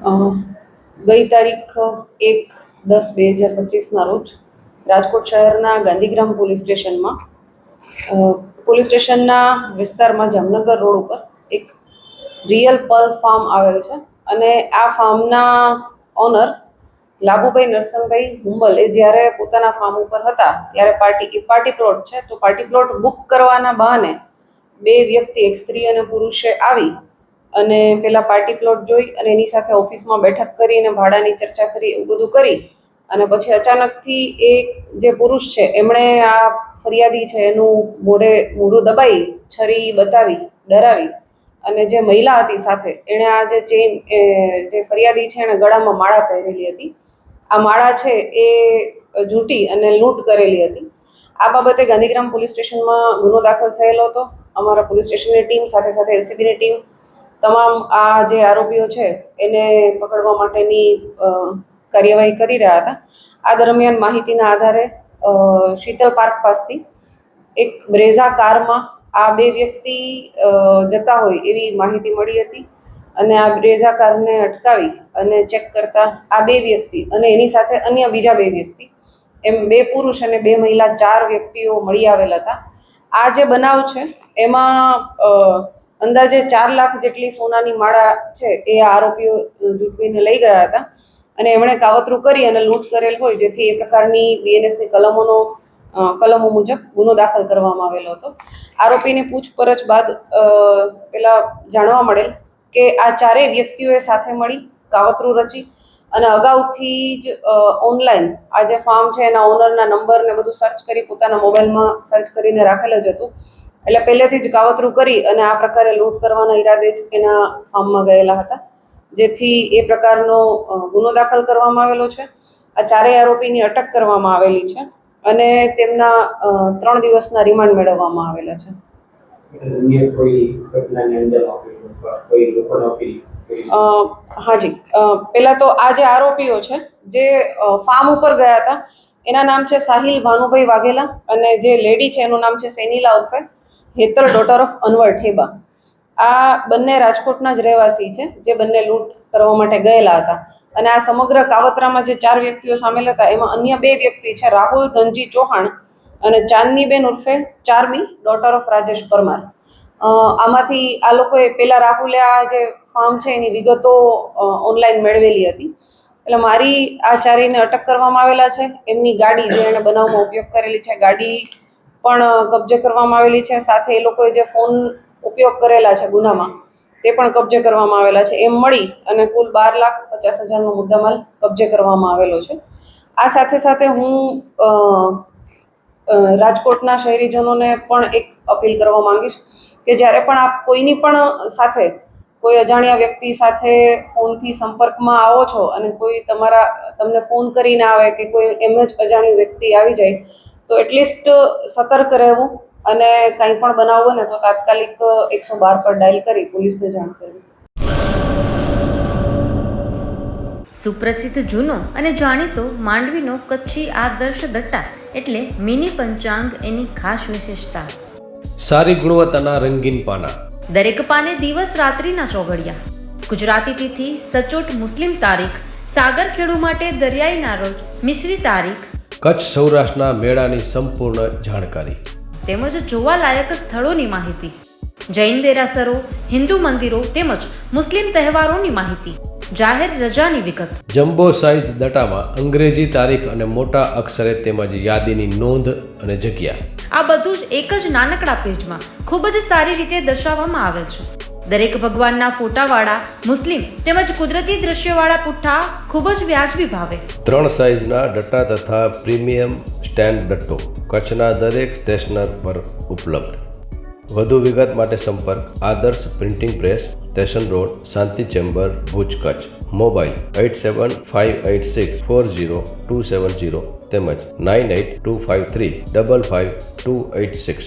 અ, ગઈ તારીખ 1/10/2025ના રોજ રાજકોટ શહેરના ગાંધીગ્રામ પોલીસ સ્ટેશનમાં પોલીસ સ્ટેશનના વિસ્તારમાં જામનગર રોડ ઉપર એક રિયલ પર્લ ફાર્મ આવેલ છે અને આ ફાર્મના ઓનર લાભુભાઈ નરસંગભાઈ હુંબલ એ જ્યારે પોતાના ફાર્મ ઉપર હતા ત્યારે પાર્ટી પ્લોટ છે તો પાર્ટી પ્લોટ બુક કરવાના બહાને બે વ્યક્તિ, એક સ્ત્રી અને પુરુષે આવી અને પેલા પાર્ટી પ્લોટ જોઈ અને એની સાથે ઓફિસમાં બેઠક કરી અને ભાડાની ચર્ચા કરી, એવું બધું કરી અને પછી અચાનકથી એ જે પુરુષ છે એમણે આ ફરિયાદી છે એનું મોઢું દબાઈ, છરી બતાવી, ડરાવી અને જે મહિલા હતી સાથે એણે આ જે ફરિયાદી છે એણે ગળામાં માળા પહેરેલી હતી. આ માળા છે એ ઝૂંટી અને લૂંટ કરેલી હતી. આ બાબતે ગાંધીગ્રામ પોલીસ સ્ટેશનમાં ગુનો દાખલ થયેલો હતો. અમારા પોલીસ સ્ટેશનની ટીમ સાથે સાથે એલસીબીની ટીમ તમામ આ જે આરોપીઓ છે એને પકડવા માટેની કાર્યવાહી કરી રહ્યા હતા. આ દરમિયાન માહિતીના આધારે શીતલ પાર્ક પાસથી એક બ્રેઝા કારમાં આ બે વ્યક્તિ જતા હોય એવી માહિતી મળી હતી અને આ બ્રેઝા કારને અટકાવી અને ચેક કરતા આ બે વ્યક્તિ અને એની સાથે અન્ય બીજા બે વ્યક્તિ, એમ બે પુરુષ અને બે મહિલા, 4 વ્યક્તિઓ મળી આવેલ હતા. આ જે બનાવ છે એમાં અંદાજે 4 લાખ જેટલી સોનાની માળા છે એ આરોપીઓ ઝૂંટવીને લઈ ગયા હતા અને એમણે કાવતરું કરી અને લૂંટ કરેલ હોય, જેથી એ પ્રકારની બીએનએસની કલમો મુજબ ગુનો દાખલ કરવામાં આવેલો હતો. આરોપીની પૂછપરછ બાદ પેલા જાણવા મળેલ કે આ 4 વ્યક્તિઓએ સાથે મળી કાવતરું રચી અને અગાઉથી જ ઓનલાઈન આ જે ફાર્મ છે એના ઓનરના નંબર ને બધું સર્ચ કરી પોતાના મોબાઈલમાં સર્ચ કરીને રાખેલ જ હતું. એટલે પહેલેથી જ કાવતરું કરી અને આ પ્રકારે લૂંટ કરવાના ઈરાદે જ એના ફાર્મમાં ગયેલા હતા, જેથી એ પ્રકારનો ગુનો દાખલ કરવામાં આવેલો છે. આ 4 આરોપીની અટક કરવામાં આવેલી છે અને તેમના 3 દિવસના રિમાન્ડ મેળવવામાં આવેલા છે. હાજી, પહેલા તો આ જે આરોપીઓ છે જે ફાર્મ ઉપર ગયા હતા એના નામ છે સાહિલ ભાનુભાઈ વાઘેલા અને જે લેડી છે એનું નામ છે સેનીલા ઉર્ફે હેતલ, ડોટર ઓફ અનવર ઠેબા. આ બંને રાજકોટના જ રહેવાસી છે જે બંને લૂંટ કરવા માટે ગયેલા હતા અને આ સમગ્ર કાવતરામાં જે 4 વ્યક્તિઓ સામેલ હતા એમાં અન્ય 2 વ્યક્તિ છે, રાહુલ ધનજી ચૌહાણ અને ચાંદનીબેન ઉર્ફે ચારમી, ડોટર ઓફ રાજેશ પરમાર. આમાંથી આ લોકોએ પેલા રાહુલે આ જે ફાર્મ છે એની વિગતો ઓનલાઈન મેળવેલી હતી. એટલે મારી આ 4ને અટક કરવામાં આવેલા છે. એમની ગાડી જે એણે બનાવમાં ઉપયોગ કરેલી છે ગાડી પણ કબજે કરવામાં આવેલી છે. સાથે એ લોકોએ જે ફોન ઉપયોગ કરેલા છે ગુનામાં તે પણ કબજે કરવામાં આવેલા છે. એમ મળી અને કુલ 12,50,000નો મુદ્દામાલ કબજે કરવામાં આવેલો છે. આ સાથે સાથે હું રાજકોટના શહેરીજનોને પણ એક અપીલ કરવા માંગીશ કે જ્યારે પણ આપ કોઈની પણ સાથે કોઈ અજાણ્યા વ્યક્તિ સાથે ફોનથી સંપર્કમાં આવો છો અને કોઈ તમને ફોન કરીને આવે કે કોઈ એમ જ અજાણ્યું વ્યક્તિ આવી જાય તો એટલીસ્ટ સતર્ક રહેવું અને કંઈ પણ બનાવવું ને તો તાત્કાલિક 112 પર ડાયલ કરી પોલીસને જાણ કરવી. સુપ્રસિદ્ધ જૂનો અને જાણીતો માંડવીનો કચ્છી આદર્શ દટ્ટા એટલે મિની પંચાંગ એની ખાસ વિશેષતા. સારી ગુણવત્તાના રંગીન પાના, દરેક પાને દિવસ રાત્રિના ચોઘડિયા, ગુજરાતી તિથિ સચોટ મુસ્લિમ તારીખ, સાગરખેડુ માટે દરિયાઈના રોજ મિશ્રી તારીખ, કચ્છ સૌરાષ્ટ્રના મેળાની સંપૂર્ણ જાણકારી તેમજ જોવાલાયક સ્થળોની માહિતી, જૈન દેરાસરો, હિન્દુ મંદિરો તેમજ મુસ્લિમ તહેવારોની માહિતી, જાહેર રજાની વિગત. જમ્બો સાઇઝ દટામાં અંગ્રેજી તારીખ અને મોટા અક્ષરે તેમજ યાદીની નોંધ અને જગ્યા. આ બધું જ એક જ નાનકડા પેજમાં ખૂબ જ સારી રીતે દર્શાવવામાં આવેલ છે. દરેક ભગવાનના ફોટાવાળા મુસ્લિમ તેમજ કુદરતી દ્રશ્યવાળા પુઠ્ઠા ખૂબ જ વ્યાજબી ભાવે. 3 સાઇઝના દટ્ટા તથા પ્રીમિયમ સ્ટેન્ડ દટ્ટો કચ્છના દરેક સ્ટેશનર પર ઉપલબ્ધ. વધુ વિગત માટે સંપર્ક આદર્શ પ્રિન્ટિંગ પ્રેસ, સ્ટેશન રોડ, શાંતિ ચેમ્બર, ભુજ, કચ્છ. મોબાઈલ 8758640270 તેમજ 9825355286.